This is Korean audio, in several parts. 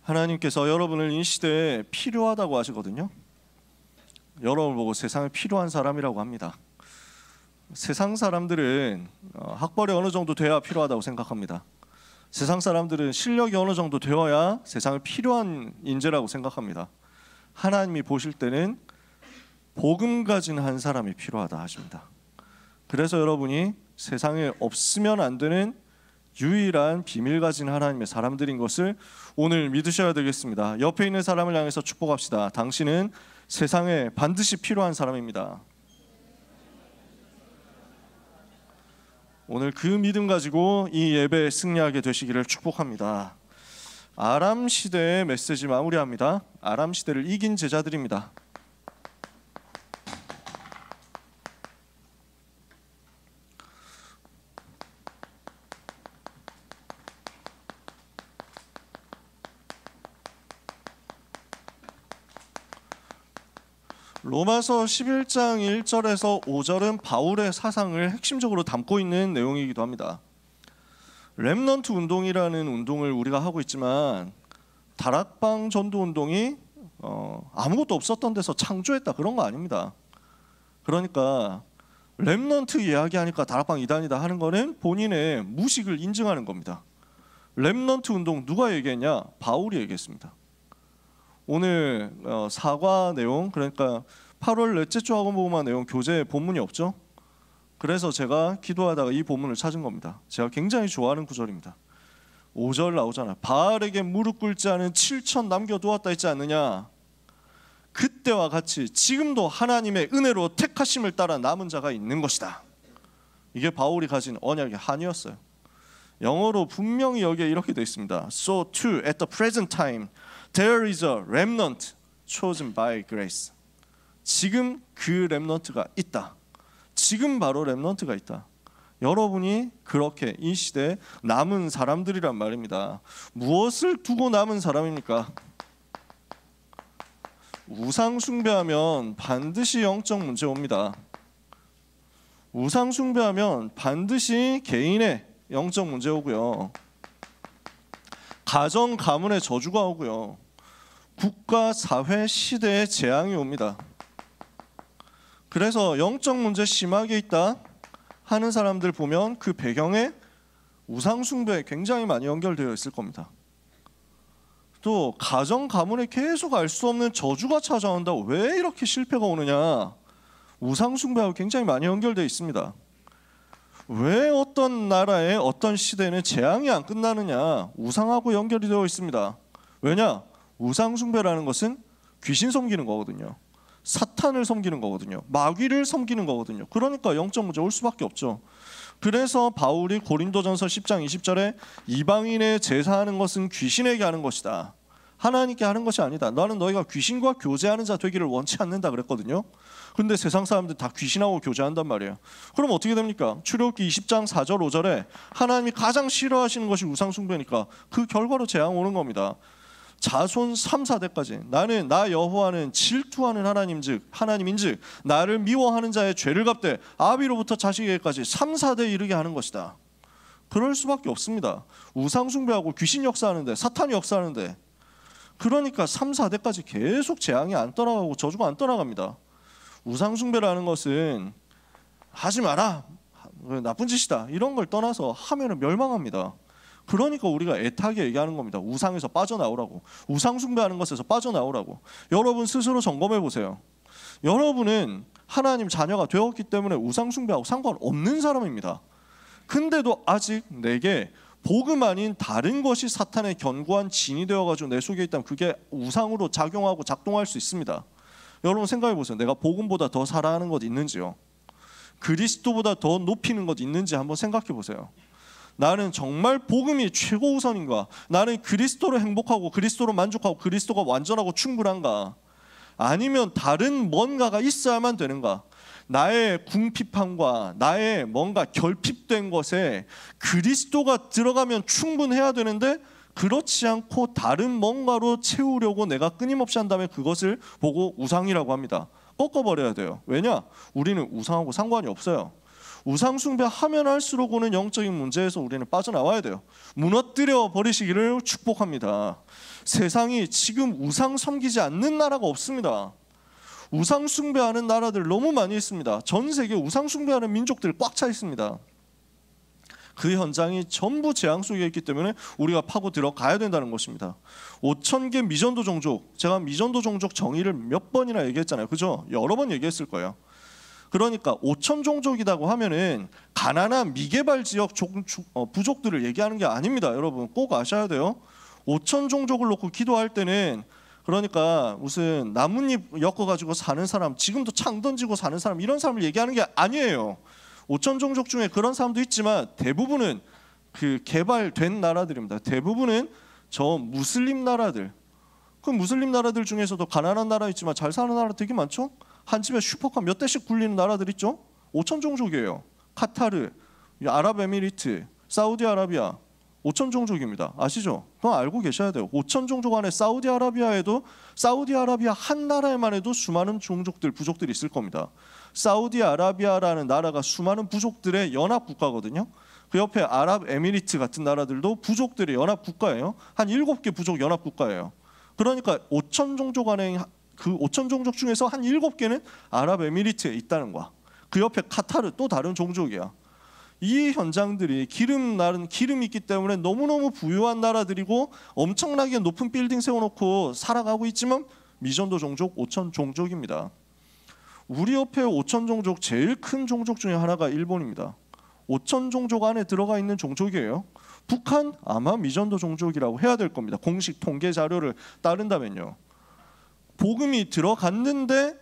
하나님께서 여러분을 이 시대에 필요하다고 하시거든요. 여러분을 보고 세상에 필요한 사람이라고 합니다. 세상 사람들은 학벌이 어느 정도 돼야 필요하다고 생각합니다. 세상 사람들은 실력이 어느 정도 되어야 세상에 필요한 인재라고 생각합니다. 하나님이 보실 때는 복음 가진 한 사람이 필요하다 하십니다. 그래서 여러분이 세상에 없으면 안 되는 유일한 비밀 가진 하나님의 사람들인 것을 오늘 믿으셔야 되겠습니다. 옆에 있는 사람을 향해서 축복합시다. 당신은 세상에 반드시 필요한 사람입니다. 오늘 그 믿음 가지고 이 예배에 승리하게 되시기를 축복합니다. 아람 시대의 메시지 마무리합니다. 아람 시대를 이긴 제자들입니다. 로마서 11장 1절에서 5절은 바울의 사상을 핵심적으로 담고 있는 내용이기도 합니다. 렘넌트 운동이라는 운동을 우리가 하고 있지만 다락방 전도 운동이 아무것도 없었던 데서 창조했다 그런 거 아닙니다. 그러니까 렘넌트 이야기하니까 다락방 이단이다 하는 거는 본인의 무식을 인증하는 겁니다. 렘넌트 운동 누가 얘기했냐? 바울이 얘기했습니다. 오늘 사과 내용, 그러니까 8월 넷째 주 학원복음화 내용 교재에 본문이 없죠. 그래서 제가 기도하다가 이 본문을 찾은 겁니다. 제가 굉장히 좋아하는 구절입니다. 5절 나오잖아요. 바알에게 무릎 꿇지 않은 7천 남겨두었다 했지 않느냐. 그때와 같이 지금도 하나님의 은혜로 택하심을 따라 남은 자가 있는 것이다. 이게 바울이 가진 언약의 한이었어요. 영어로 분명히 여기에 이렇게 되어 있습니다. So too at the present time there is a remnant chosen by grace. 지금 그 렘넌트가 있다. 지금 바로 렘넌트가 있다. 여러분이 그렇게 이 시대에 남은 사람들이란 말입니다. 무엇을 두고 남은 사람입니까? 우상 숭배하면 반드시 영적 문제 옵니다. 우상 숭배하면 반드시 개인의 영적 문제 오고요. 가정 가문의 저주가 오고요. 국가 사회 시대의 재앙이 옵니다. 그래서 영적 문제 심하게 있다 하는 사람들 보면 그 배경에 우상 숭배에 굉장히 많이 연결되어 있을 겁니다. 또 가정 가문에 계속 알 수 없는 저주가 찾아온다고 왜 이렇게 실패가 오느냐? 우상 숭배하고 굉장히 많이 연결되어 있습니다. 왜 어떤 나라의 어떤 시대는 재앙이 안 끝나느냐? 우상하고 연결이 되어 있습니다. 왜냐? 우상 숭배라는 것은 귀신 섬기는 거거든요. 사탄을 섬기는 거거든요. 마귀를 섬기는 거거든요. 그러니까 영적 문제 올 수밖에 없죠. 그래서 바울이 고린도전서 10장 20절에 이방인의 제사하는 것은 귀신에게 하는 것이다. 하나님께 하는 것이 아니다. 나는 너희가 귀신과 교제하는 자 되기를 원치 않는다 그랬거든요. 근데 세상 사람들 다 귀신하고 교제한단 말이에요. 그럼 어떻게 됩니까? 출애굽기 20장 4절 5절에 하나님이 가장 싫어하시는 것이 우상 숭배니까 그 결과로 재앙 오는 겁니다. 자손 3, 4대까지 나는 나 여호와는 질투하는 하나님인즉 나를 미워하는 자의 죄를 갚되 아비로부터 자식에게까지 3, 4대 이르게 하는 것이다. 그럴 수밖에 없습니다. 우상 숭배하고 귀신 역사하는데 사탄이 역사하는데 그러니까 3, 4대까지 계속 재앙이 안 떠나가고 저주가 안 떠나갑니다. 우상 숭배라는 것은 하지 마라 나쁜 짓이다 이런 걸 떠나서 하면은 멸망합니다. 그러니까 우리가 애타게 얘기하는 겁니다. 우상에서 빠져나오라고. 우상 숭배하는 것에서 빠져나오라고. 여러분 스스로 점검해 보세요. 여러분은 하나님 자녀가 되었기 때문에 우상 숭배하고 상관없는 사람입니다. 근데도 아직 내게 복음 아닌 다른 것이 사탄의 견고한 진이 되어가지고 내 속에 있다면 그게 우상으로 작용하고 작동할 수 있습니다. 여러분 생각해 보세요. 내가 복음보다 더 사랑하는 것 있는지요? 그리스도보다 더 높이는 것 있는지 한번 생각해 보세요. 나는 정말 복음이 최고 우선인가? 나는 그리스도로 행복하고 그리스도로 만족하고 그리스도가 완전하고 충분한가? 아니면 다른 뭔가가 있어야만 되는가? 나의 궁핍함과 나의 뭔가 결핍된 것에 그리스도가 들어가면 충분해야 되는데 그렇지 않고 다른 뭔가로 채우려고 내가 끊임없이 한다면 그것을 보고 우상이라고 합니다. 꺾어버려야 돼요. 왜냐? 우리는 우상하고 상관이 없어요. 우상 숭배하면 할수록 오는 영적인 문제에서 우리는 빠져나와야 돼요. 무너뜨려 버리시기를 축복합니다. 세상이 지금 우상 섬기지 않는 나라가 없습니다. 우상 숭배하는 나라들 너무 많이 있습니다. 전 세계 우상 숭배하는 민족들 꽉 차 있습니다. 그 현장이 전부 재앙 속에 있기 때문에 우리가 파고 들어가야 된다는 것입니다. 5,000개 미전도 종족, 제가 미전도 종족 정의를 몇 번이나 얘기했잖아요. 그죠? 여러 번 얘기했을 거예요. 그러니까 5,000 종족이라고 하면은 가난한 미개발 지역 부족들을 얘기하는 게 아닙니다. 여러분 꼭 아셔야 돼요. 5,000 종족을 놓고 기도할 때는 그러니까 무슨 나뭇잎 엮어가지고 사는 사람, 지금도 창 던지고 사는 사람, 이런 사람을 얘기하는 게 아니에요. 5,000 종족 중에 그런 사람도 있지만 대부분은 그 개발된 나라들입니다. 대부분은 저 무슬림 나라들. 그 무슬림 나라들 중에서도 가난한 나라 있지만 잘 사는 나라 되게 많죠. 한 집에 슈퍼카 몇 대씩 굴리는 나라들 있죠. 5,000 종족이에요. 카타르, 아랍에미리트, 사우디아라비아 5,000 종족입니다. 아시죠? 그건 알고 계셔야 돼요. 5,000 종족 안에 사우디아라비아에도 사우디아라비아 한 나라에만 해도 수많은 종족들, 부족들이 있을 겁니다. 사우디아라비아라는 나라가 수많은 부족들의 연합 국가거든요. 그 옆에 아랍에미리트 같은 나라들도 부족들의 연합 국가예요. 한 7개 부족 연합 국가예요. 그러니까 5,000 종족 안에 그 5,000 종족 중에서 한 7개는 아랍에미리트에 있다는 거야. 그 옆에 카타르 또 다른 종족이야. 이 현장들이 기름이 있기 때문에 너무너무 부유한 나라들이고 엄청나게 높은 빌딩 세워놓고 살아가고 있지만 미전도 종족 5,000 종족입니다. 우리 옆에 5,000 종족 제일 큰 종족 중에 하나가 일본입니다. 5,000 종족 안에 들어가 있는 종족이에요. 북한 아마 미전도 종족이라고 해야 될 겁니다. 공식 통계 자료를 따른다면요. 복음이 들어갔는데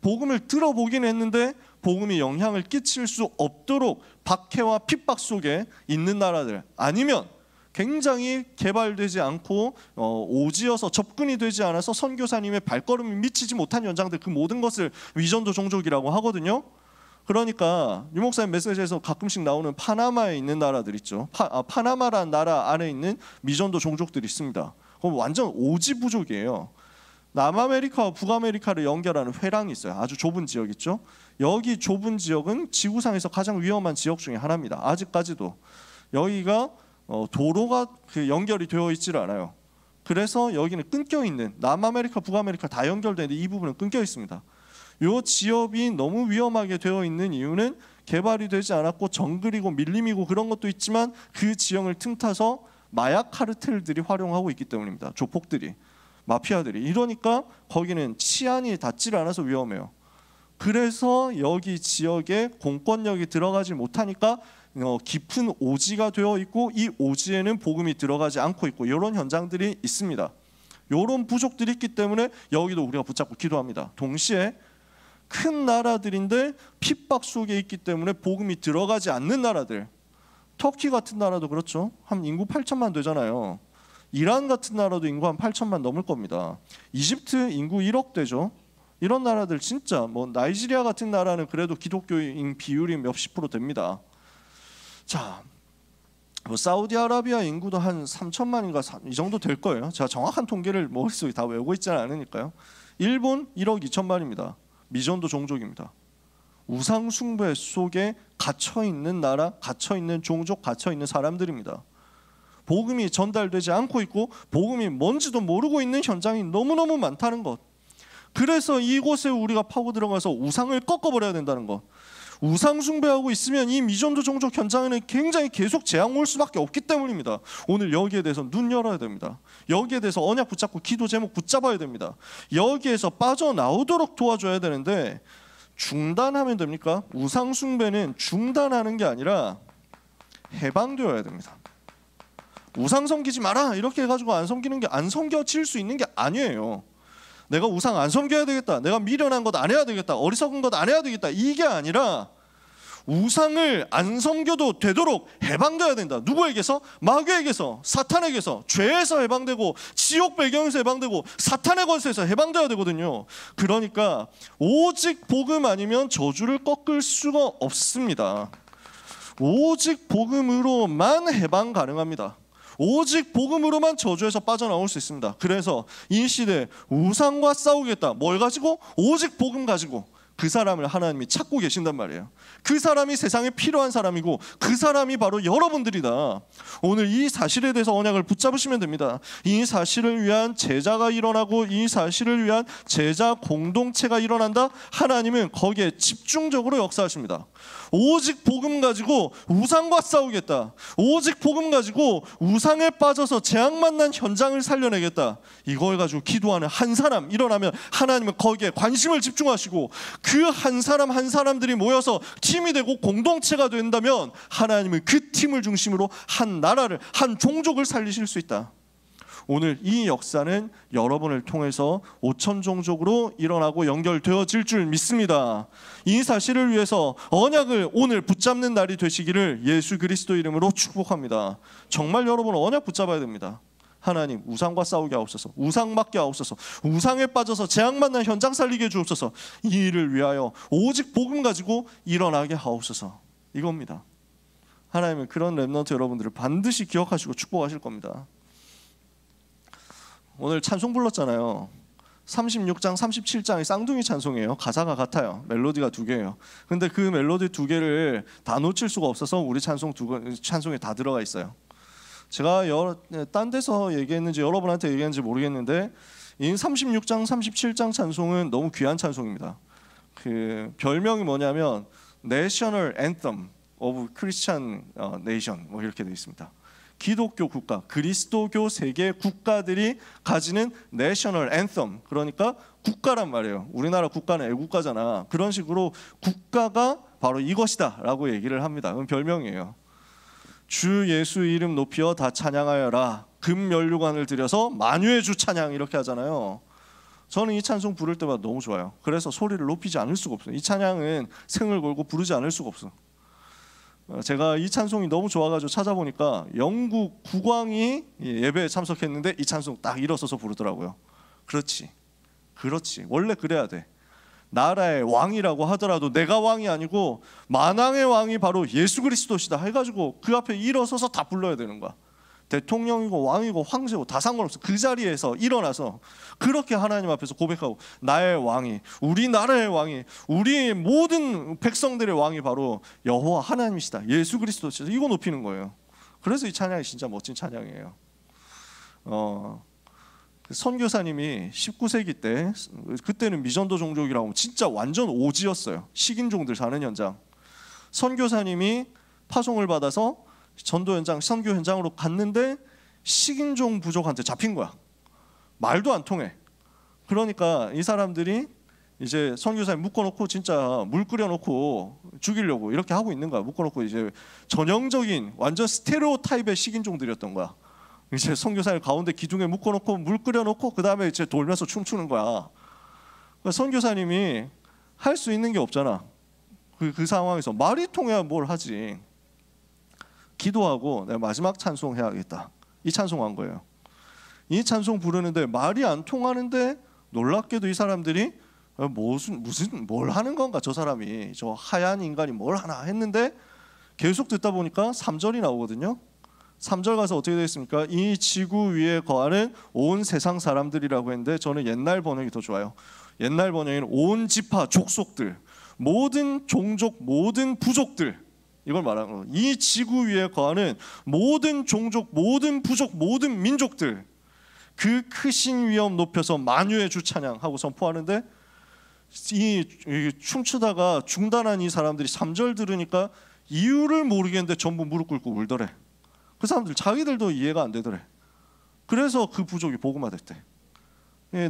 복음을 들어보긴 했는데 복음이 영향을 끼칠 수 없도록 박해와 핍박 속에 있는 나라들, 아니면 굉장히 개발되지 않고 오지여서 접근이 되지 않아서 선교사님의 발걸음이 미치지 못한 현장들, 그 모든 것을 위전도 종족이라고 하거든요. 그러니까 유 목사님 메시지에서 가끔씩 나오는 파나마에 있는 나라들 있죠. 파나마라는 나라 안에 있는 미전도 종족들이 있습니다. 그럼 완전 오지 부족이에요. 남아메리카와 북아메리카를 연결하는 회랑이 있어요. 아주 좁은 지역 있죠. 여기 좁은 지역은 지구상에서 가장 위험한 지역 중에 하나입니다. 아직까지도 여기가 도로가 연결이 되어 있지를 않아요. 그래서 여기는 끊겨 있는, 남아메리카, 북아메리카 다 연결되는데 이 부분은 끊겨 있습니다. 이 지역이 너무 위험하게 되어 있는 이유는 개발이 되지 않았고 정글이고 밀림이고 그런 것도 있지만 그 지형을 틈타서 마약 카르텔들이 활용하고 있기 때문입니다. 조폭들이, 마피아들이. 이러니까 거기는 치안이 닿질 않아서 위험해요. 그래서 여기 지역에 공권력이 들어가지 못하니까 깊은 오지가 되어 있고 이 오지에는 복음이 들어가지 않고 있고 이런 현장들이 있습니다. 이런 부족들이 있기 때문에 여기도 우리가 붙잡고 기도합니다. 동시에 큰 나라들인데 핍박 속에 있기 때문에 복음이 들어가지 않는 나라들, 터키 같은 나라도 그렇죠. 한 인구 8천만 되잖아요. 이란 같은 나라도 인구 한 8천만 넘을 겁니다. 이집트 인구 1억 되죠. 이런 나라들 진짜 나이지리아 같은 나라는 그래도 기독교인 비율이 몇십 프로 됩니다. 자, 사우디아라비아 인구도 한 3천만인가 이 정도 될 거예요. 제가 정확한 통계를 머릿속에 다 외우고 있지는 않으니까요. 일본 1억 2천만입니다. 미전도 종족입니다. 우상 숭배 속에 갇혀 있는 나라, 갇혀 있는 종족, 갇혀 있는 사람들입니다. 복음이 전달되지 않고 있고 복음이 뭔지도 모르고 있는 현장이 너무너무 많다는 것. 그래서 이곳에 우리가 파고 들어가서 우상을 꺾어버려야 된다는 것. 우상 숭배하고 있으면 이 미전도 종족 현장에는 굉장히 계속 재앙 올 수밖에 없기 때문입니다. 오늘 여기에 대해서 눈 열어야 됩니다. 여기에 대해서 언약 붙잡고 기도 제목 붙잡아야 됩니다. 여기에서 빠져나오도록 도와줘야 되는데 중단하면 됩니까? 우상 숭배는 중단하는 게 아니라 해방되어야 됩니다. 우상 섬기지 마라 이렇게 해가지고 안 섬기는 게, 안 섬겨질 수 있는 게 아니에요. 내가 우상 안 섬겨야 되겠다, 내가 미련한 것 안 해야 되겠다, 어리석은 것 안 해야 되겠다, 이게 아니라 우상을 안 섬겨도 되도록 해방돼야 된다. 누구에게서? 마귀에게서, 사탄에게서, 죄에서 해방되고 지옥 배경에서 해방되고 사탄의 권세에서 해방돼야 되거든요. 그러니까 오직 복음 아니면 저주를 꺾을 수가 없습니다. 오직 복음으로만 해방 가능합니다. 오직 복음으로만 저주에서 빠져나올 수 있습니다. 그래서 이 시대에 우상과 싸우겠다. 뭘 가지고? 오직 복음 가지고. 그 사람을 하나님이 찾고 계신단 말이에요. 그 사람이 세상에 필요한 사람이고 그 사람이 바로 여러분들이다. 오늘 이 사실에 대해서 언약을 붙잡으시면 됩니다. 이 사실을 위한 제자가 일어나고 이 사실을 위한 제자 공동체가 일어난다. 하나님은 거기에 집중적으로 역사하십니다. 오직 복음 가지고 우상과 싸우겠다. 오직 복음 가지고 우상에 빠져서 재앙 만난 현장을 살려내겠다. 이걸 가지고 기도하는 한 사람 일어나면 하나님은 거기에 관심을 집중하시고 그 한 사람 한 사람들이 모여서 팀이 되고 공동체가 된다면 하나님은 그 팀을 중심으로 한 나라를, 한 종족을 살리실 수 있다. 오늘 이 역사는 여러분을 통해서 5천 종족으로 일어나고 연결되어질 줄 믿습니다. 이 사실을 위해서 언약을 오늘 붙잡는 날이 되시기를 예수 그리스도 이름으로 축복합니다. 정말 여러분 언약 붙잡아야 됩니다. 하나님 우상과 싸우게 하옵소서. 우상 맡게 하옵소서. 우상에 빠져서 재앙 만난 현장 살리게 해 주옵소서. 이 일을 위하여 오직 복음 가지고 일어나게 하옵소서. 이겁니다. 하나님은 그런 렘넌트 여러분들을 반드시 기억하시고 축복하실 겁니다. 오늘 찬송 불렀잖아요. 36장 37장이 쌍둥이 찬송이에요. 가사가 같아요. 멜로디가 두 개예요. 근데 그 멜로디 두 개를 다 놓칠 수가 없어서 우리 찬송에 다 들어가 있어요. 제가 딴 데서 얘기했는지 여러분한테 얘기했는지 모르겠는데 이 36장 37장 찬송은 너무 귀한 찬송입니다. 그 별명이 뭐냐면 National Anthem of Christian Nation 뭐 이렇게 되어 있습니다. 기독교 국가, 그리스도교 세계 국가들이 가지는 National Anthem, 그러니까 국가란 말이에요. 우리나라 국가는 애국가잖아. 그런 식으로 국가가 바로 이것이다 라고 얘기를 합니다. 그건 별명이에요. 주 예수 이름 높이어 다 찬양하여라. 금면류관을 들여서 만유의 주 찬양 이렇게 하잖아요. 저는 이 찬송 부를 때마다 너무 좋아요. 그래서 소리를 높이지 않을 수가 없어요. 이 찬양은 생을 걸고 부르지 않을 수가 없어요. 제가 이 찬송이 너무 좋아가지고 찾아보니까 영국 국왕이 예배에 참석했는데 이 찬송 딱 일어서서 부르더라고요. 그렇지 원래 그래야 돼. 나라의 왕이라고 하더라도 내가 왕이 아니고 만왕의 왕이 바로 예수 그리스도시다 해가지고 그 앞에 일어서서 다 불러야 되는 거야. 대통령이고 왕이고 황제고 다 상관없어. 그 자리에서 일어나서 그렇게 하나님 앞에서 고백하고 나의 왕이, 우리나라의 왕이, 우리 모든 백성들의 왕이 바로 여호와 하나님이시다. 예수 그리스도시다. 이거 높이는 거예요. 그래서 이 찬양이 진짜 멋진 찬양이에요. 선교사님이 19세기 때, 그때는 미전도 종족이라고 진짜 완전 오지였어요. 식인종들 사는 현장. 선교사님이 파송을 받아서 전도 현장, 선교 현장으로 갔는데 식인종 부족한테 잡힌 거야. 말도 안 통해. 그러니까 이 사람들이 이제 선교사님 묶어놓고 진짜 물 끓여놓고 죽이려고 이렇게 하고 있는 거야. 묶어놓고 이제 전형적인 완전 스테레오 타입의 식인종들이었던 거야. 이제 선교사님 가운데 기둥에 묶어놓고 물 끓여놓고 그 다음에 이제 돌면서 춤추는 거야. 그러니까 선교사님이 할 수 있는 게 없잖아. 그 상황에서 말이 통해야 뭘 하지. 기도하고 내가 마지막 찬송 해야겠다. 이 찬송한 거예요. 이 찬송 부르는데 말이 안 통하는데 놀랍게도 이 사람들이 뭘 하는 건가 저 사람이, 저 하얀 인간이 뭘 하나 했는데 계속 듣다 보니까 3절이 나오거든요. 3절 가서 어떻게 되어 있습니까? 이 지구 위에 거하는 온 세상 사람들이라고 했는데 저는 옛날 번역이 더 좋아요. 옛날 번역에는 온 지파 족속들, 모든 종족, 모든 부족들, 이걸 말하는 거예요. 이 지구 위에 거하는 모든 종족, 모든 부족, 모든 민족들, 그 크신 위엄 높여서 만유의 주 찬양하고 선포하는데 이 춤추다가 중단한 이 사람들이 3절 들으니까 이유를 모르겠는데 전부 무릎 꿇고 울더래. 그 사람들 자기들도 이해가 안 되더래. 그래서 그 부족이 복음화됐대.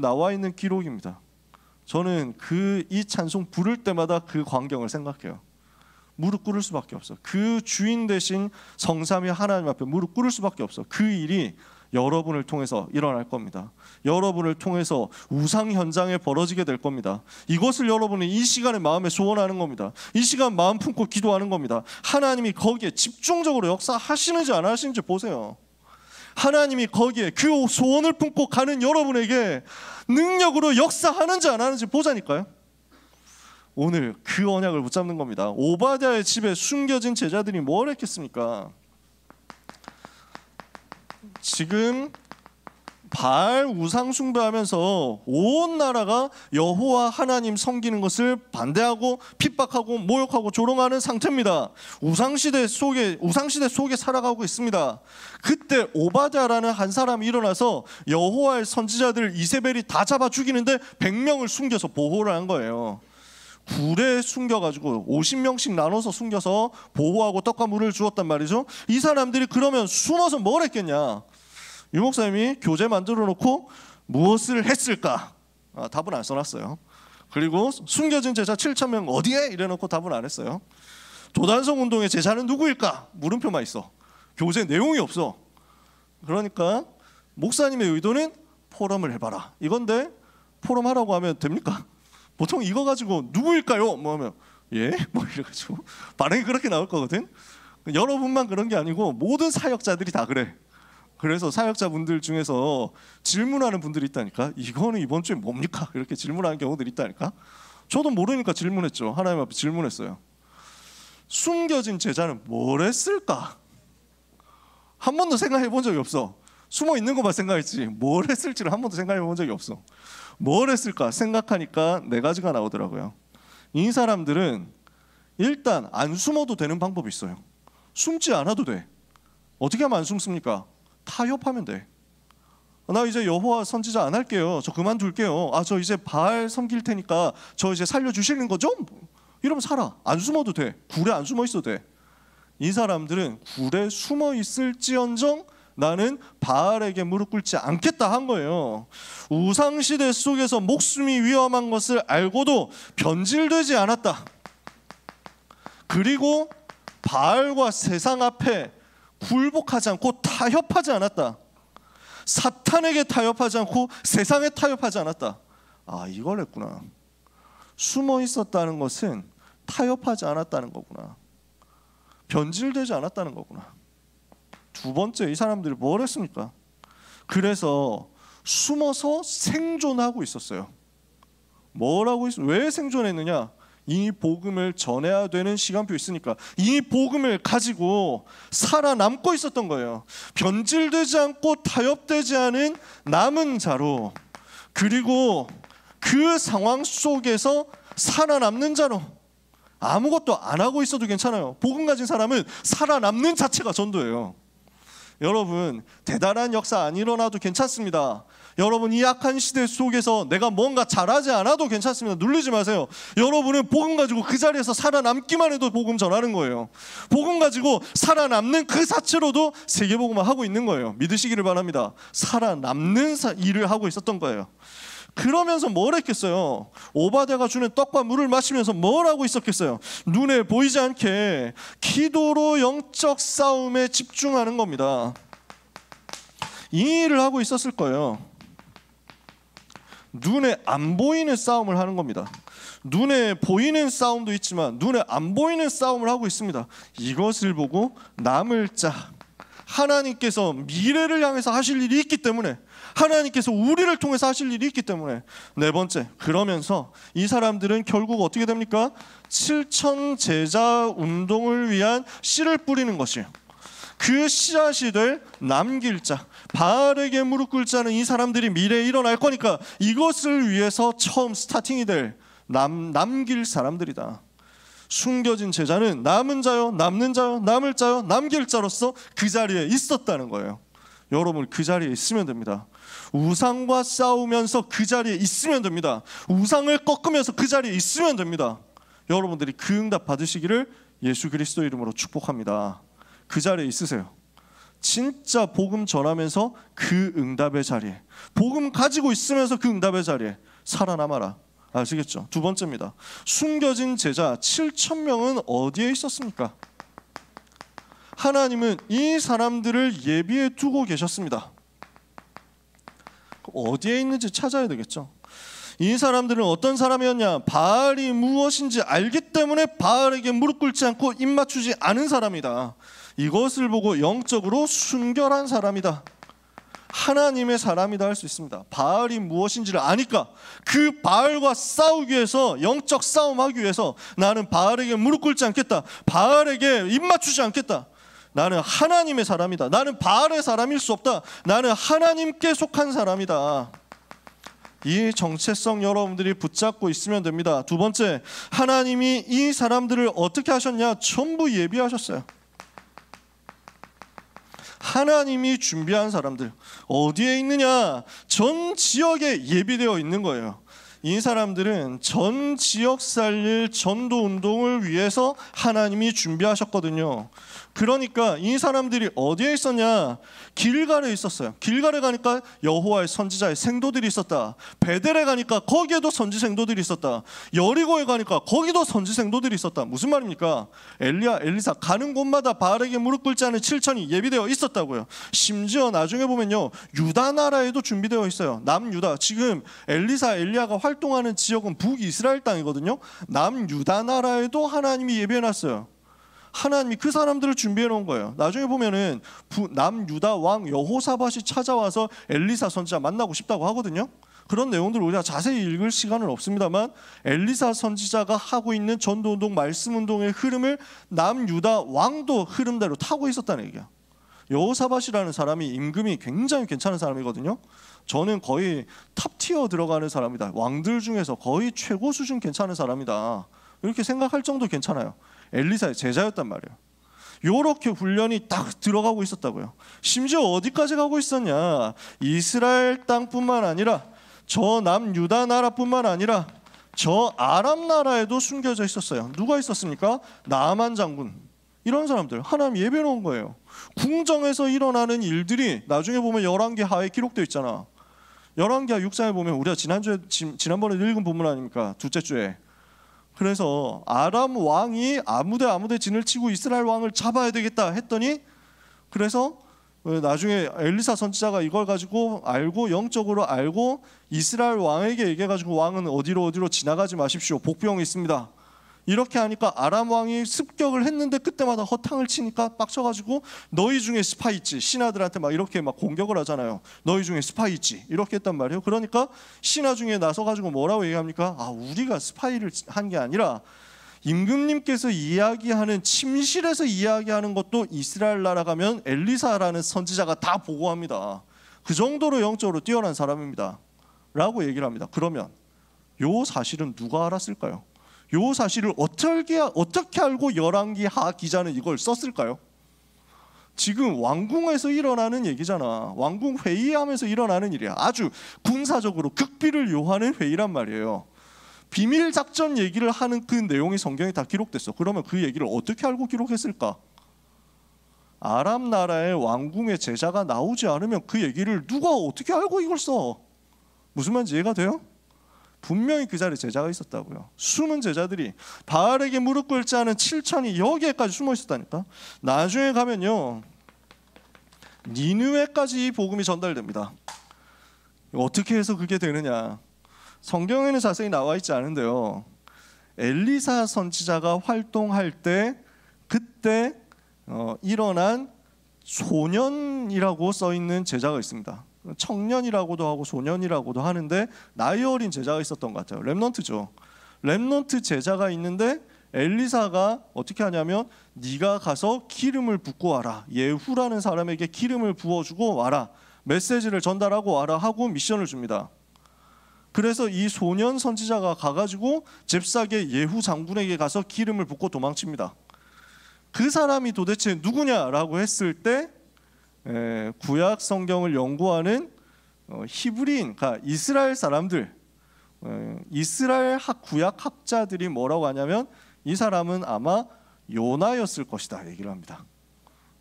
나와 있는 기록입니다. 저는 이 찬송 부를 때마다 그 광경을 생각해요. 무릎 꿇을 수밖에 없어. 그 주인 대신 성삼위 하나님 앞에 무릎 꿇을 수밖에 없어. 그 일이 여러분을 통해서 일어날 겁니다. 여러분을 통해서 우상 현장에 벌어지게 될 겁니다. 이것을 여러분이 이 시간에 마음에 소원하는 겁니다. 이 시간 마음 품고 기도하는 겁니다. 하나님이 거기에 집중적으로 역사하시는지 안 하시는지 보세요. 하나님이 거기에 그 소원을 품고 가는 여러분에게 능력으로 역사하는지 안 하는지 보자니까요. 오늘 그 언약을 붙잡는 겁니다. 오바댜의 집에 숨겨진 제자들이 뭘 했겠습니까? 지금 바알 우상 숭배하면서 온 나라가 여호와 하나님 섬기는 것을 반대하고 핍박하고 모욕하고 조롱하는 상태입니다. 우상시대 속에 살아가고 있습니다. 그때 오바댜라는 한 사람이 일어나서 여호와의 선지자들 이세벨이 다 잡아 죽이는데 100명을 숨겨서 보호를 한 거예요. 굴에 숨겨가지고 50명씩 나눠서 숨겨서 보호하고 떡과 물을 주었단 말이죠. 이 사람들이 그러면 숨어서 뭘 했겠냐? 유 목사님이 교재 만들어 놓고 무엇을 했을까? 답은 안 써놨어요. 그리고 숨겨진 제자 7,000명 어디에? 이래놓고 답은 안 했어요. 도단성 운동의 제자는 누구일까? 물음표만 있어. 교재 내용이 없어. 그러니까 목사님의 의도는 포럼을 해봐라 이건데, 포럼 하라고 하면 됩니까? 보통 이거 가지고 누구일까요? 뭐 하면 예? 뭐 이래가지고 반응이 그렇게 나올 거거든. 여러분만 그런 게 아니고 모든 사역자들이 다 그래. 그래서 사역자분들 중에서 질문하는 분들이 있다니까. 이거는 이번 주에 뭡니까? 이렇게 질문하는 경우들이 있다니까. 저도 모르니까 질문했죠. 하나님 앞에 질문했어요. 숨겨진 제자는 뭘 했을까? 한 번도 생각해 본 적이 없어. 숨어 있는 것만 생각했지 뭘 했을지를 한 번도 생각해 본 적이 없어. 뭘 했을까 생각하니까 4가지가 나오더라고요. 이 사람들은 일단 안 숨어도 되는 방법이 있어요. 숨지 않아도 돼. 어떻게 하면 안 숨습니까? 타협하면 돼. 나 이제 여호와 선지자 안 할게요. 저 그만둘게요. 저 이제 바알 섬길 테니까 저 이제 살려주시는 거죠? 이러면 살아. 안 숨어도 돼. 굴에 안 숨어 있어도 돼. 이 사람들은 굴에 숨어 있을지언정 나는 바알에게 무릎 꿇지 않겠다 한 거예요. 우상시대 속에서 목숨이 위험한 것을 알고도 변질되지 않았다. 그리고 바알과 세상 앞에 굴복하지 않고 타협하지 않았다. 사탄에게 타협하지 않고 세상에 타협하지 않았다. 이걸 했구나. 숨어 있었다는 것은 타협하지 않았다는 거구나. 변질되지 않았다는 거구나. 두 번째, 이 사람들이 뭘 했습니까? 그래서 숨어서 생존하고 있었어요. 왜 생존했느냐? 이 복음을 전해야 되는 시간표 있으니까. 이 복음을 가지고 살아남고 있었던 거예요. 변질되지 않고 타협되지 않은 남은 자로, 그리고 그 상황 속에서 살아남는 자로. 아무것도 안 하고 있어도 괜찮아요. 복음 가진 사람은 살아남는 자체가 전도예요. 여러분, 대단한 역사 안 일어나도 괜찮습니다. 여러분, 이 악한 시대 속에서 내가 뭔가 잘하지 않아도 괜찮습니다. 누르지 마세요. 여러분은 복음 가지고 그 자리에서 살아남기만 해도 복음 전하는 거예요. 복음 가지고 살아남는 그 자체로도 세계복음을 하고 있는 거예요. 믿으시기를 바랍니다. 살아남는 일을 하고 있었던 거예요. 그러면서 뭘 했겠어요? 오바댜가 주는 떡과 물을 마시면서 뭘 하고 있었겠어요? 눈에 보이지 않게 기도로 영적 싸움에 집중하는 겁니다. 이 일을 하고 있었을 거예요. 눈에 안 보이는 싸움을 하는 겁니다. 눈에 보이는 싸움도 있지만 눈에 안 보이는 싸움을 하고 있습니다. 이것을 보고 남을 자, 하나님께서 미래를 향해서 하실 일이 있기 때문에, 하나님께서 우리를 통해서 하실 일이 있기 때문에. 4번째, 그러면서 이 사람들은 결국 어떻게 됩니까? 7천 제자 운동을 위한 씨를 뿌리는 것이에요. 그 씨앗이 될 남길 자, 바알에게 무릎 꿇지 않은 이 사람들이 미래에 일어날 거니까 이것을 위해서 처음 스타팅이 될 남길 사람들이다. 숨겨진 제자는 남은 자요, 남는 자요, 남을 자요, 남길 자로서 그 자리에 있었다는 거예요. 여러분, 그 자리에 있으면 됩니다. 우상과 싸우면서 그 자리에 있으면 됩니다. 우상을 꺾으면서 그 자리에 있으면 됩니다. 여러분들이 그 응답 받으시기를 예수 그리스도 이름으로 축복합니다. 그 자리에 있으세요. 진짜 복음 전하면서 그 응답의 자리에, 복음 가지고 있으면서 그 응답의 자리에 살아남아라. 아시겠죠? 2번째입니다. 숨겨진 제자 7,000명은 어디에 있었습니까? 하나님은 이 사람들을 예비해 두고 계셨습니다. 어디에 있는지 찾아야 되겠죠. 이 사람들은 어떤 사람이었냐? 바알이 무엇인지 알기 때문에 바알에게 무릎 꿇지 않고 입 맞추지 않은 사람이다. 이것을 보고 영적으로 순결한 사람이다, 하나님의 사람이다 할 수 있습니다. 바알이 무엇인지를 아니까 그 바알과 싸우기 위해서, 영적 싸움하기 위해서 나는 바알에게 무릎 꿇지 않겠다, 바알에게 입 맞추지 않겠다. 나는 하나님의 사람이다. 나는 바알의 사람일 수 없다. 나는 하나님께 속한 사람이다. 이 정체성 여러분들이 붙잡고 있으면 됩니다. 두 번째, 하나님이 이 사람들을 어떻게 하셨냐? 전부 예비하셨어요. 하나님이 준비한 사람들 어디에 있느냐? 전 지역에 예비되어 있는 거예요. 이 사람들은 전 지역 살릴 전도 운동을 위해서 하나님이 준비하셨거든요. 그러니까 이 사람들이 어디에 있었냐? 길갈에 있었어요. 길갈에 가니까 여호와의 선지자의 생도들이 있었다. 베델에 가니까 거기에도 선지 생도들이 있었다. 여리고에 가니까 거기도 선지 생도들이 있었다. 무슨 말입니까? 엘리야, 엘리사 가는 곳마다 바알에게 무릎 꿇지 않은 7천이 예비되어 있었다고요. 심지어 나중에 보면요, 유다 나라에도 준비되어 있어요. 남유다, 지금 엘리사, 엘리야가 활동하는 지역은 북이스라엘 땅이거든요. 남유다 나라에도 하나님이 예비해놨어요. 하나님이 그 사람들을 준비해 놓은 거예요. 나중에 보면은 남유다 왕 여호사밧이 찾아와서 엘리사 선지자 만나고 싶다고 하거든요. 그런 내용들을 우리가 자세히 읽을 시간은 없습니다만 엘리사 선지자가 하고 있는 전도운동, 말씀운동의 흐름을 남유다 왕도 흐름대로 타고 있었다는 얘기야. 여호사밧이라는 사람이 임금이 굉장히 괜찮은 사람이거든요. 저는 거의 탑티어 들어가는 사람이다. 왕들 중에서 거의 최고 수준 괜찮은 사람이다. 이렇게 생각할 정도 괜찮아요. 엘리사의 제자였단 말이에요. 요렇게 훈련이 딱 들어가고 있었다고요. 심지어 어디까지 가고 있었냐? 이스라엘 땅뿐만 아니라 저 남유다 나라뿐만 아니라 저 아람 나라에도 숨겨져 있었어요. 누가 있었습니까? 나아만 장군. 이런 사람들 하나님 예배 놓은 거예요. 궁정에서 일어나는 일들이 나중에 보면 열왕기하에 기록되어 있잖아. 열왕기하 6장에 보면 우리가 지난번에 읽은 본문 아닙니까? 둘째 주에. 그래서 아람 왕이 아무데 진을 치고 이스라엘 왕을 잡아야 되겠다 했더니, 그래서 나중에 엘리사 선지자가 이걸 가지고 알고, 영적으로 알고 이스라엘 왕에게 얘기해가지고 왕은 어디로 지나가지 마십시오. 복병이 있습니다. 이렇게 하니까 아람 왕이 습격을 했는데 그때마다 허탕을 치니까 빡쳐가지고 너희 중에 스파이 있지, 신하들한테 막 이렇게 막 공격을 하잖아요. 너희 중에 스파이 있지, 이렇게 했단 말이에요. 그러니까 신하 중에 나서가지고 뭐라고 얘기합니까? 아, 우리가 스파이를 한 게 아니라 임금님께서 이야기하는, 침실에서 이야기하는 것도 이스라엘 나라 가면 엘리사라는 선지자가 다 보고합니다. 그 정도로 영적으로 뛰어난 사람입니다 라고 얘기를 합니다. 그러면 요 사실은 누가 알았을까요? 요 사실을 어떻게 알고 열왕기하 기자는 이걸 썼을까요? 지금 왕궁에서 일어나는 얘기잖아. 왕궁 회의하면서 일어나는 일이야. 아주 군사적으로 극비를 요하는 회의란 말이에요. 비밀 작전 얘기를 하는 그 내용이 성경에 다 기록됐어. 그러면 그 얘기를 어떻게 알고 기록했을까? 아람 나라의 왕궁의 제자가 나오지 않으면 그 얘기를 누가 어떻게 알고 이걸 써? 무슨 말인지 이해가 돼요? 분명히 그 자리에 제자가 있었다고요. 숨은 제자들이, 바알에게 무릎 꿇지 않은 7천이 여기에까지 숨어 있었다니까. 나중에 가면요, 니느웨까지 이 복음이 전달됩니다. 어떻게 해서 그게 되느냐? 성경에는 자세히 나와 있지 않은데요, 엘리사 선지자가 활동할 때 그때 일어난 소년이라고 써 있는 제자가 있습니다. 청년이라고도 하고 소년이라고도 하는데 나이 어린 제자가 있었던 것 같아요. 렘넌트죠. 렘넌트 제자가 있는데 엘리사가 어떻게 하냐면, 네가 가서 기름을 붓고 와라, 예후라는 사람에게 기름을 부어주고 와라, 메시지를 전달하고 와라 하고 미션을 줍니다. 그래서 이 소년 선지자가 가가지고 잽싸게 예후 장군에게 가서 기름을 붓고 도망칩니다. 그 사람이 도대체 누구냐라고 했을 때 구약 성경을 연구하는 히브리인, 그러니까 이스라엘 사람들, 이스라엘 구약 학자들이 뭐라고 하냐면, 이 사람은 아마 요나였을 것이다 얘기를 합니다.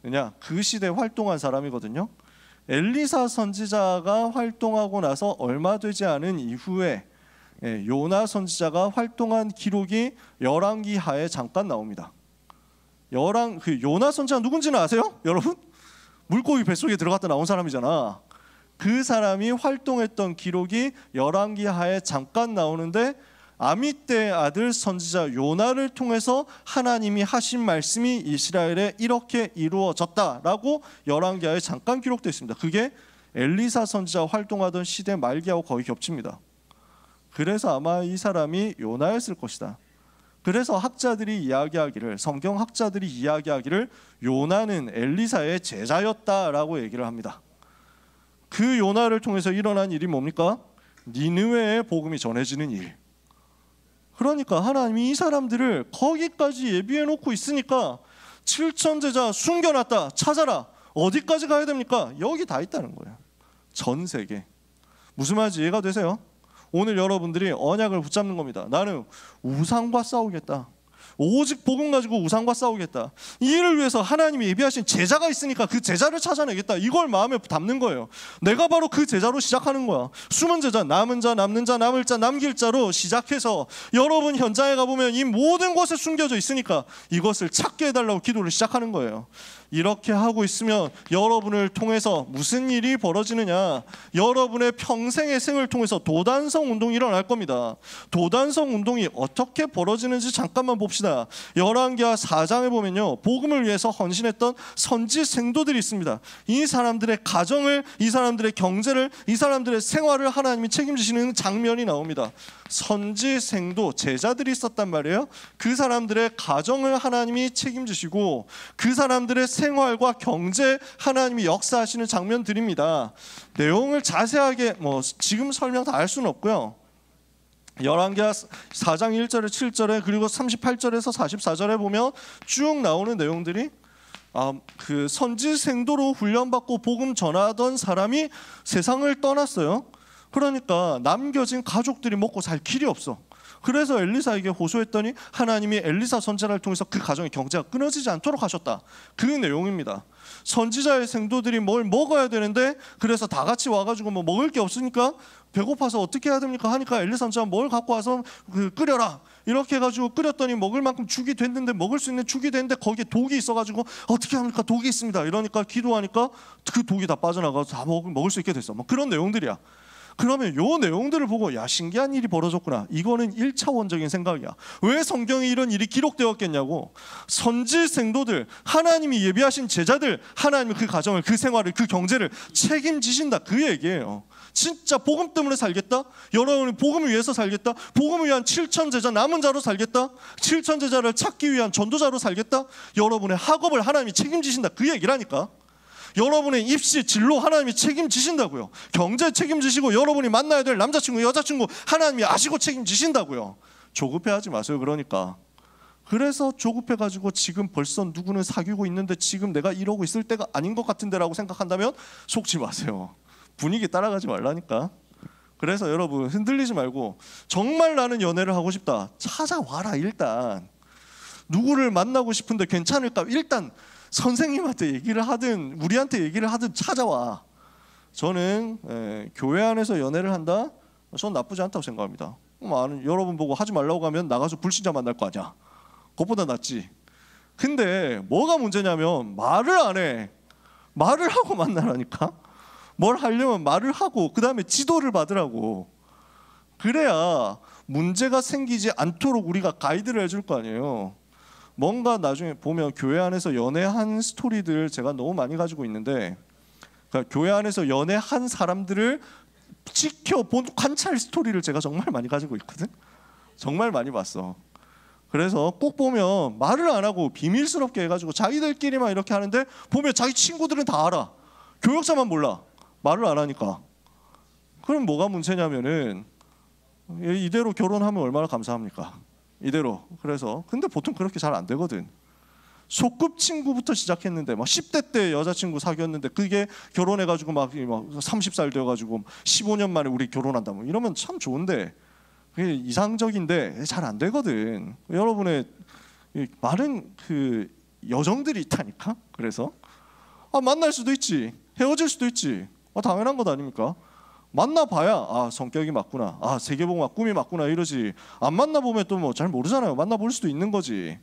왜냐, 그 시대에 활동한 사람이거든요. 엘리사 선지자가 활동하고 나서 얼마 되지 않은 이후에 요나 선지자가 활동한 기록이 열왕기하에 잠깐 나옵니다. 요나 선지자 누군지는 아세요, 여러분? 물고기 뱃속에 들어갔다 나온 사람이잖아. 그 사람이 활동했던 기록이 열왕기하에 잠깐 나오는데, 아미떼의 아들 선지자 요나를 통해서 하나님이 하신 말씀이 이스라엘에 이렇게 이루어졌다라고 열왕기하에 잠깐 기록되어 있습니다. 그게 엘리사 선지자 활동하던 시대 말기하고 거의 겹칩니다. 그래서 아마 이 사람이 요나였을 것이다. 그래서 학자들이 이야기하기를, 성경 학자들이 이야기하기를 요나는 엘리사의 제자였다라고 얘기를 합니다. 그 요나를 통해서 일어난 일이 뭡니까? 니느웨의 복음이 전해지는 일. 그러니까 하나님이 이 사람들을 거기까지 예비해 놓고 있으니까 7천 제자 숨겨놨다, 찾아라. 어디까지 가야 됩니까? 여기 다 있다는 거예요. 전 세계. 무슨 말인지 이해가 되세요? 오늘 여러분들이 언약을 붙잡는 겁니다. 나는 우상과 싸우겠다. 오직 복음 가지고 우상과 싸우겠다. 이 일을 위해서 하나님이 예비하신 제자가 있으니까 그 제자를 찾아내겠다. 이걸 마음에 담는 거예요. 내가 바로 그 제자로 시작하는 거야. 숨은 제자, 남은 자, 남는 자, 남을 자, 남길 자로 시작해서 여러분 현장에 가보면 이 모든 것에 숨겨져 있으니까 이것을 찾게 해달라고 기도를 시작하는 거예요. 이렇게 하고 있으면 여러분을 통해서 무슨 일이 벌어지느냐, 여러분의 평생의 생을 통해서 도단성 운동이 일어날 겁니다. 도단성 운동이 어떻게 벌어지는지 잠깐만 봅시다. 열왕기하 4장에 보면요, 복음을 위해서 헌신했던 선지 생도들이 있습니다. 이 사람들의 가정을, 이 사람들의 경제를, 이 사람들의 생활을 하나님이 책임지시는 장면이 나옵니다. 선지 생도 제자들이 있었단 말이에요. 그 사람들의 가정을 하나님이 책임지시고 그 사람들의 생활과 경제 하나님이 역사하시는 장면들입니다. 내용을 자세하게 지금 설명 다 할 수는 없고요. 열왕기하 4장 1절에 7절에 그리고 38절에서 44절에 보면 쭉 나오는 내용들이 그 선지 생도로 훈련받고 복음 전하던 사람이 세상을 떠났어요. 그러니까 남겨진 가족들이 먹고 살 길이 없어. 그래서 엘리사에게 호소했더니 하나님이 엘리사 선지자를 통해서 그 가정의 경제가 끊어지지 않도록 하셨다. 그 내용입니다. 선지자의 생도들이 뭘 먹어야 되는데 그래서 다 같이 와가지고 먹을 게 없으니까 배고파서 어떻게 해야 됩니까 하니까 엘리사 선지자가 뭘 갖고 와서 끓여라. 이렇게 해가지고 끓였더니 먹을 만큼 죽이 됐는데, 먹을 수 있는 죽이 됐는데 거기에 독이 있어가지고 어떻게 합니까? 독이 있습니다. 이러니까 기도하니까 그 독이 다 빠져나가서 다 먹을 수 있게 됐어. 그런 내용들이야. 그러면 요 내용들을 보고 야, 신기한 일이 벌어졌구나. 이거는 1차원적인 생각이야. 왜 성경에 이런 일이 기록되었겠냐고. 선지 생도들, 하나님이 예비하신 제자들, 하나님이 그 가정을, 그 생활을, 그 경제를 책임지신다. 그 얘기예요. 진짜 복음 때문에 살겠다? 여러분이 복음을 위해서 살겠다? 복음을 위한 7천 제자, 남은 자로 살겠다? 7천 제자를 찾기 위한 전도자로 살겠다? 여러분의 학업을 하나님이 책임지신다. 그 얘기라니까. 여러분의 입시, 진로 하나님이 책임지신다고요. 경제 책임지시고 여러분이 만나야 될 남자친구, 여자친구 하나님이 아시고 책임지신다고요. 조급해하지 마세요. 그러니까. 그래서 조급해가지고 지금 벌써 누구는 사귀고 있는데 지금 내가 이러고 있을 때가 아닌 것 같은데 라고 생각한다면 속지 마세요. 분위기 따라가지 말라니까. 그래서 여러분 흔들리지 말고 정말 나는 연애를 하고 싶다. 찾아와라. 일단 누구를 만나고 싶은데 괜찮을까? 일단 선생님한테 얘기를 하든 우리한테 얘기를 하든 찾아와. 저는 교회 안에서 연애를 한다? 전 나쁘지 않다고 생각합니다. 여러분 보고 하지 말라고 하면 나가서 불신자 만날 거 아니야. 그것보다 낫지. 근데 뭐가 문제냐면 말을 안 해. 말을 하고 만나라니까. 뭘 하려면 말을 하고 그 다음에 지도를 받으라고. 그래야 문제가 생기지 않도록 우리가 가이드를 해줄 거 아니에요. 뭔가 나중에 보면 교회 안에서 연애한 스토리들 제가 너무 많이 가지고 있는데, 그러니까 교회 안에서 연애한 사람들을 지켜본 관찰 스토리를 제가 정말 많이 가지고 있거든. 정말 많이 봤어. 그래서 꼭 보면 말을 안 하고 비밀스럽게 해가지고 자기들끼리만 이렇게 하는데 보면 자기 친구들은 다 알아. 교역자만 몰라. 말을 안 하니까. 그럼 뭐가 문제냐면은 이대로 결혼하면 얼마나 감사합니까? 이대로. 그래서 근데 보통 그렇게 잘 안 되거든. 소꿉친구부터 시작했는데 막 10대 때 여자친구 사귀었는데 그게 결혼해가지고 막 30살 되어가지고 15년 만에 우리 결혼한다 뭐 이러면 참 좋은데 그게 이상적인데 잘 안 되거든. 여러분의 많은 그 여정들이 있다니까. 그래서 만날 수도 있지, 헤어질 수도 있지. 당연한 것 아닙니까? 만나봐야 성격이 맞구나, 세계봉 꿈이 맞구나 이러지. 안 만나보면 또 뭐 잘 모르잖아요. 만나볼 수도 있는 거지.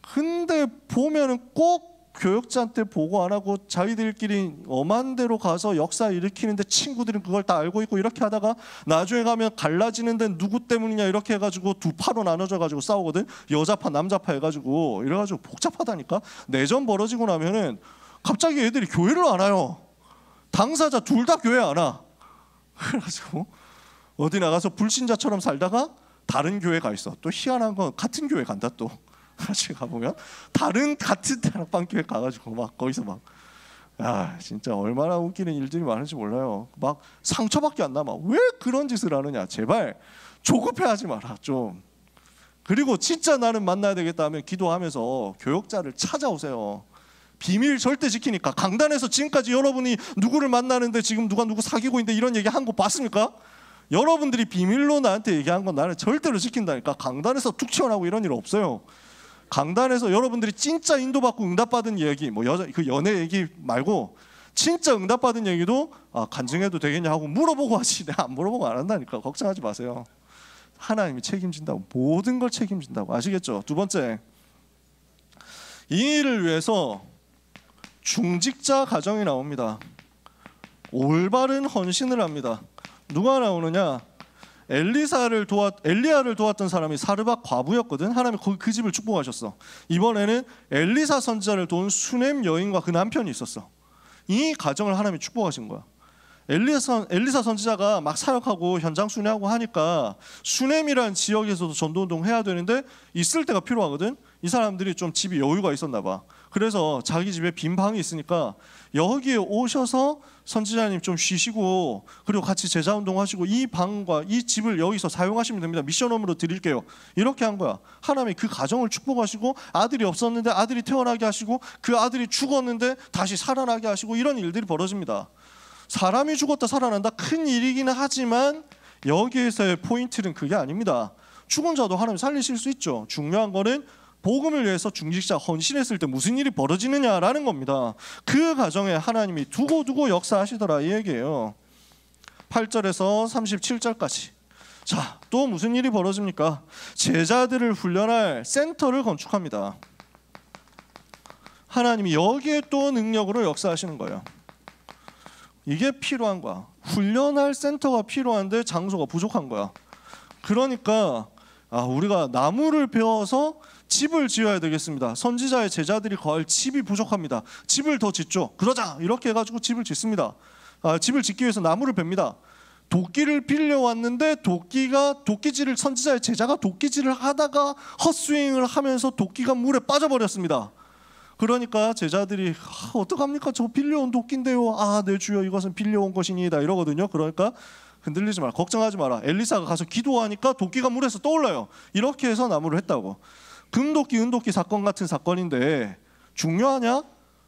근데 보면은 꼭 교역자한테 보고 안 하고 자기들끼리 엄한 데로 가서 역사 일으키는데 친구들은 그걸 다 알고 있고 이렇게 하다가 나중에 가면 갈라지는데 누구 때문이냐 이렇게 해가지고 두 파로 나눠져가지고 싸우거든. 여자파 남자파 해가지고 이래가지고 복잡하다니까. 내전 벌어지고 나면은 갑자기 애들이 교회를 안 와요. 당사자 둘 다 교회 안 와. 그래가지고 어디 나가서 불신자처럼 살다가 다른 교회 가 있어. 또 희한한 건 같은 교회 간다 또. 같이 가보면 같은 다락방 교회 가가지고 막 거기서 막 진짜 얼마나 웃기는 일들이 많은지 몰라요. 막 상처밖에 안 남아. 왜 그런 짓을 하느냐. 제발 조급해하지 마라 좀. 그리고 진짜 나는 만나야 되겠다 하면 기도하면서 교역자를 찾아오세요. 비밀 절대 지키니까. 강단에서 지금까지 여러분이 누구를 만나는데 지금 누가 누구 사귀고 있는데 이런 얘기 한 거 봤습니까? 여러분들이 비밀로 나한테 얘기한 건 나는 절대로 지킨다니까. 강단에서 툭 튀어나오고 이런 일 없어요. 강단에서 여러분들이 진짜 인도받고 응답받은 얘기, 뭐 그 연애 얘기 말고 진짜 응답받은 얘기도 간증해도 되겠냐 하고 물어보고 하지. 내가 안 물어보고 안 한다니까. 걱정하지 마세요. 하나님이 책임진다고. 모든 걸 책임진다고. 아시겠죠? 두 번째, 이 일을 위해서 중직자 가정이 나옵니다. 올바른 헌신을 합니다. 누가 나오느냐? 엘리야를 도왔던 사람이 사르밧 과부였거든. 하나님이 그 집을 축복하셨어. 이번에는 엘리사 선지자를 도운 수넴 여인과 그 남편이 있었어. 이 가정을 하나님이 축복하신 거야. 엘리사 선지자가 막 사역하고 현장 순회하고 하니까 수넴이라는 지역에서도 전도운동 해야 되는데 있을 때가 필요하거든. 이 사람들이 좀 집이 여유가 있었나 봐. 그래서 자기 집에 빈 방이 있으니까 여기에 오셔서 선지자님 좀 쉬시고 그리고 같이 제자운동 하시고 이 방과 이 집을 여기서 사용하시면 됩니다. 미션홈으로 드릴게요. 이렇게 한 거야. 하나님이 그 가정을 축복하시고 아들이 없었는데 아들이 태어나게 하시고 그 아들이 죽었는데 다시 살아나게 하시고 이런 일들이 벌어집니다. 사람이 죽었다 살아난다 큰 일이기는 하지만 여기에서의 포인트는 그게 아닙니다. 죽은 자도 하나님 살리실 수 있죠. 중요한 거는 복음을 위해서 중직자 헌신했을 때 무슨 일이 벌어지느냐라는 겁니다. 그 가정에 하나님이 두고두고 역사하시더라 이 얘기예요. 8절에서 37절까지. 자, 또 무슨 일이 벌어집니까? 제자들을 훈련할 센터를 건축합니다. 하나님이 여기에 또 능력으로 역사하시는 거예요. 이게 필요한 거야. 훈련할 센터가 필요한데 장소가 부족한 거야. 그러니까 우리가 나무를 베어서 집을 지어야 되겠습니다. 선지자의 제자들이 거할 집이 부족합니다. 집을 더 짓죠. 그러자 이렇게 해가지고 집을 짓습니다. 집을 짓기 위해서 나무를 뱁니다. 도끼를 빌려왔는데 도끼질을 선지자의 제자가 도끼질을 하다가 헛스윙을 하면서 도끼가 물에 빠져버렸습니다. 그러니까 제자들이 어떡합니까? 저 빌려온 도끼인데요. 네 주여 이것은 빌려온 것이니이다 이러거든요. 그러니까 흔들리지 마라. 걱정하지 마라. 엘리사가 가서 기도하니까 도끼가 물에서 떠올라요. 이렇게 해서 나무를 했다고. 금도끼 은도끼 사건 같은 사건인데 중요하냐?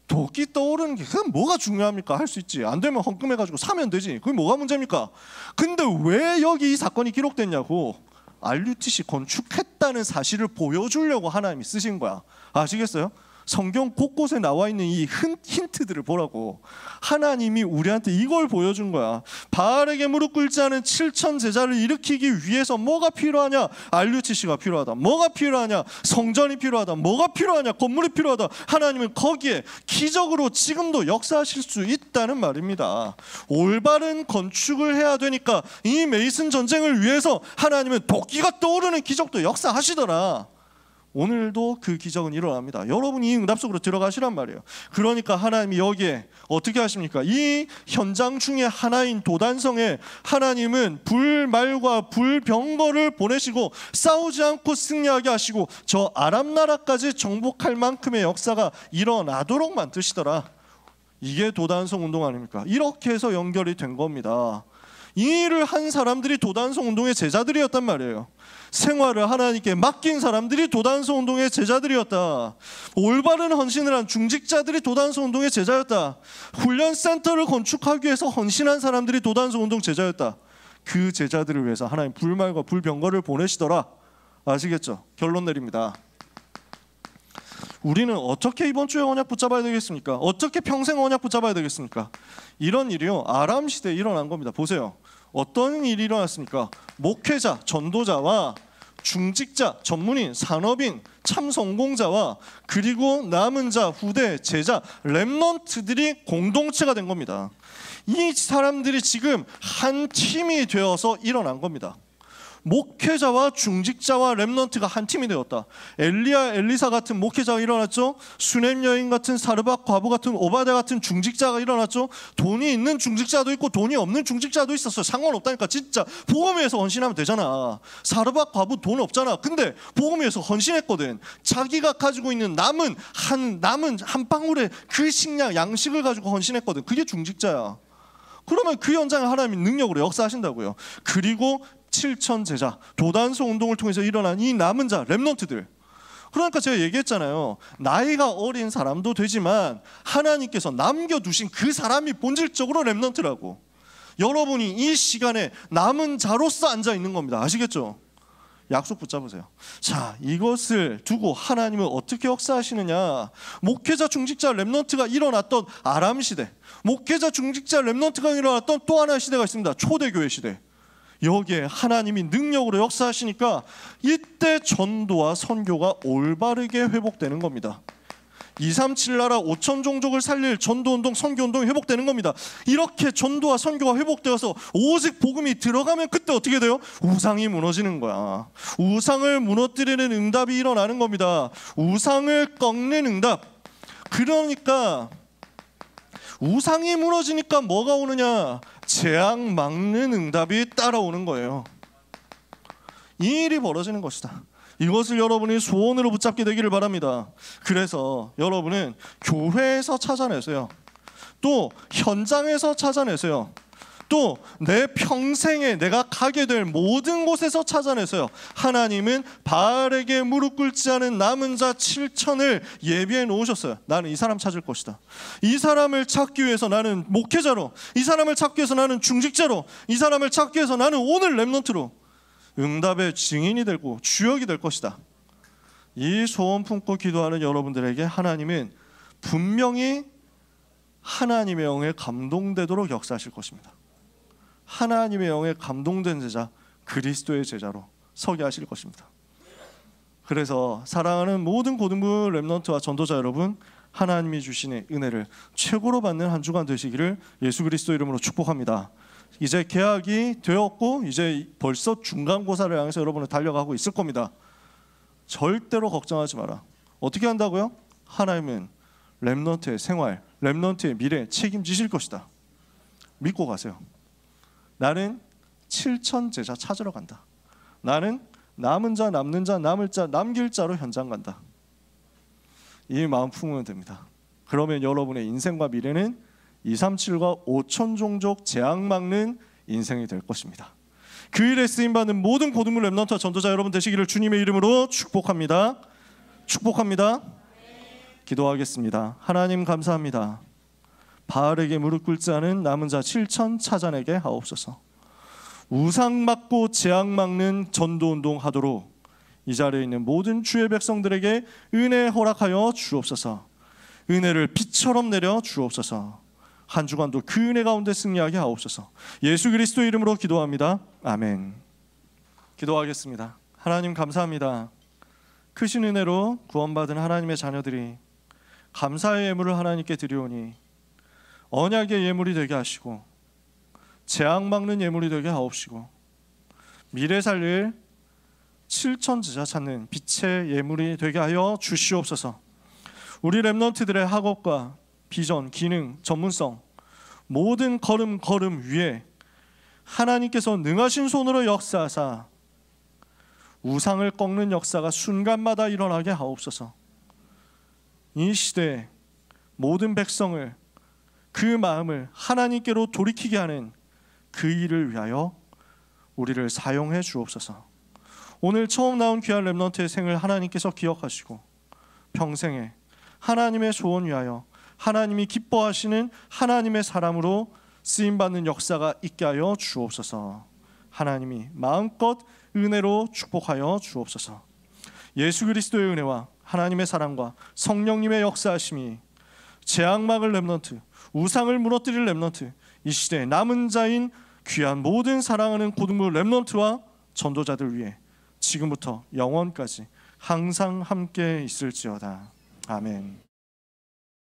도끼 떠오르는 게 그건 뭐가 중요합니까? 할 수 있지. 안 되면 헌금해가지고 사면 되지. 그게 뭐가 문제입니까? 근데 왜 여기 이 사건이 기록됐냐고. RUTC 건축했다는 사실을 보여주려고 하나님이 쓰신 거야. 아시겠어요? 성경 곳곳에 나와 있는 이 힌트들을 보라고. 하나님이 우리한테 이걸 보여준 거야. 바알에게 무릎 꿇지 않은 7천 제자를 일으키기 위해서 뭐가 필요하냐? RUTC가 필요하다. 뭐가 필요하냐? 성전이 필요하다. 뭐가 필요하냐? 건물이 필요하다. 하나님은 거기에 기적으로 지금도 역사하실 수 있다는 말입니다. 올바른 건축을 해야 되니까 이 메이슨 전쟁을 위해서 하나님은 도끼가 떠오르는 기적도 역사하시더라. 오늘도 그 기적은 일어납니다. 여러분이 이 응답 속으로 들어가시란 말이에요. 그러니까 하나님이 여기에 어떻게 하십니까? 이 현장 중에 하나인 도단성에 하나님은 불말과 불병거를 보내시고 싸우지 않고 승리하게 하시고 저 아람 나라까지 정복할 만큼의 역사가 일어나도록 만드시더라. 이게 도단성 운동 아닙니까? 이렇게 해서 연결이 된 겁니다. 이 일을 한 사람들이 도단성 운동의 제자들이었단 말이에요. 생활을 하나님께 맡긴 사람들이 도단성 운동의 제자들이었다. 올바른 헌신을 한 중직자들이 도단성 운동의 제자였다. 훈련센터를 건축하기 위해서 헌신한 사람들이 도단성 운동 제자였다. 그 제자들을 위해서 하나님 불말과 불병거를 보내시더라. 아시겠죠? 결론 내립니다. 우리는 어떻게 이번 주에 언약 붙잡아야 되겠습니까? 어떻게 평생 언약 붙잡아야 되겠습니까? 이런 일이요, 아람 시대에 일어난 겁니다. 보세요. 어떤 일이 일어났습니까? 목회자, 전도자와 중직자, 전문인, 산업인, 참성공자와 그리고 남은 자, 후대, 제자, 렘넌트들이 공동체가 된 겁니다. 이 사람들이 지금 한 팀이 되어서 일어난 겁니다. 목회자와 중직자와 렘넌트가 한 팀이 되었다. 엘리야, 엘리사 같은 목회자가 일어났죠. 수넴 여인 같은 사르밧 과부 같은 오바댜 같은 중직자가 일어났죠. 돈이 있는 중직자도 있고 돈이 없는 중직자도 있었어요. 상관없다니까. 진짜 복음 위해서 헌신하면 되잖아. 사르밧 과부 돈 없잖아. 근데 복음 위해서 헌신했거든. 자기가 가지고 있는 남은 한 방울의 그 식량, 양식을 가지고 헌신했거든. 그게 중직자야. 그러면 그 현장에 하나님이 능력으로 역사하신다고요. 그리고 7천 제자, 도단소 운동을 통해서 일어난 이 남은 자, 렘넌트들. 그러니까 제가 얘기했잖아요. 나이가 어린 사람도 되지만 하나님께서 남겨두신 그 사람이 본질적으로 렘넌트라고. 여러분이 이 시간에 남은 자로서 앉아 있는 겁니다. 아시겠죠? 약속 붙잡으세요. 자, 이것을 두고 하나님은 어떻게 역사하시느냐. 목회자 중직자 렘넌트가 일어났던 아람 시대, 목회자 중직자 렘넌트가 일어났던 또 하나의 시대가 있습니다. 초대교회 시대. 여기에 하나님이 능력으로 역사하시니까 이때 전도와 선교가 올바르게 회복되는 겁니다. 237 나라 5천 종족을 살릴 전도운동, 선교운동이 회복되는 겁니다. 이렇게 전도와 선교가 회복되어서 오직 복음이 들어가면 그때 어떻게 돼요? 우상이 무너지는 거야. 우상을 무너뜨리는 응답이 일어나는 겁니다. 우상을 꺾는 응답. 그러니까 우상이 무너지니까 뭐가 오느냐? 재앙 막는 응답이 따라오는 거예요. 이 일이 벌어지는 것이다. 이것을 여러분이 소원으로 붙잡게 되기를 바랍니다. 그래서 여러분은 교회에서 찾아내세요. 또 현장에서 찾아내세요. 또 내 평생에 내가 가게 될 모든 곳에서 찾아내세요. 하나님은 바알에게 무릎 꿇지 않은 남은 자 7천을 예비해 놓으셨어요. 나는 이 사람 찾을 것이다. 이 사람을 찾기 위해서 나는 목회자로, 이 사람을 찾기 위해서 나는 중직자로, 이 사람을 찾기 위해서 나는 오늘 렘넌트로 응답의 증인이 되고 주역이 될 것이다. 이 소원 품고 기도하는 여러분들에게 하나님은 분명히 하나님의 영에 감동되도록 역사하실 것입니다. 하나님의 영에 감동된 제자, 그리스도의 제자로 서게 하실 것입니다. 그래서 사랑하는 모든 고등부 렘넌트와 전도자 여러분, 하나님이 주시는 은혜를 최고로 받는 한 주간 되시기를 예수 그리스도 이름으로 축복합니다. 이제 개학이 되었고 이제 벌써 중간고사를 향해서 여러분은 달려가고 있을 겁니다. 절대로 걱정하지 마라. 어떻게 한다고요? 하나님은 렘넌트의 생활, 렘넌트의 미래 책임지실 것이다. 믿고 가세요. 나는 7천 제자 찾으러 간다. 나는 남은 자, 남는 자, 남을 자, 남길 자로 현장 간다. 이 마음 품으면 됩니다. 그러면 여러분의 인생과 미래는 237과 5천 종족 재앙 막는 인생이 될 것입니다. 그 일에 쓰임받는 모든 고등부 렘넌트와 전도자 여러분 되시기를 주님의 이름으로 축복합니다. 축복합니다. 기도하겠습니다. 하나님 감사합니다. 바알에게 무릎 꿇지 않은 남은 자 7천 찾아내게 하옵소서. 우상 막고 재앙 막는 전도운동 하도록 이 자리에 있는 모든 주의 백성들에게 은혜 허락하여 주옵소서. 은혜를 빛처럼 내려 주옵소서. 한 주간도 그 은혜 가운데 승리하게 하옵소서. 예수 그리스도 이름으로 기도합니다. 아멘. 기도하겠습니다. 하나님 감사합니다. 크신 은혜로 구원받은 하나님의 자녀들이 감사의 예물을 하나님께 드리오니 언약의 예물이 되게 하시고 재앙 막는 예물이 되게 하옵시고 미래 살릴 7천 제자 찾는 빛의 예물이 되게 하여 주시옵소서. 우리 렘넌트들의 학업과 비전, 기능, 전문성 모든 걸음 위에 하나님께서 능하신 손으로 역사하사 우상을 꺾는 역사가 순간마다 일어나게 하옵소서. 이 시대에 모든 백성을 그 마음을 하나님께로 돌이키게 하는 그 일을 위하여 우리를 사용해 주옵소서. 오늘 처음 나온 귀한 렘넌트의 생을 하나님께서 기억하시고 평생에 하나님의 소원 위하여 하나님이 기뻐하시는 하나님의 사람으로 쓰임받는 역사가 있게 하여 주옵소서. 하나님이 마음껏 은혜로 축복하여 주옵소서. 예수 그리스도의 은혜와 하나님의 사랑과 성령님의 역사하심이 재앙 막을 렘넌트, 우상을 무너뜨릴 렘넌트, 이 시대의 남은 자인 귀한 모든 사랑하는 고등부 렘넌트와 전도자들 위해 지금부터 영원까지 항상 함께 있을지어다. 아멘.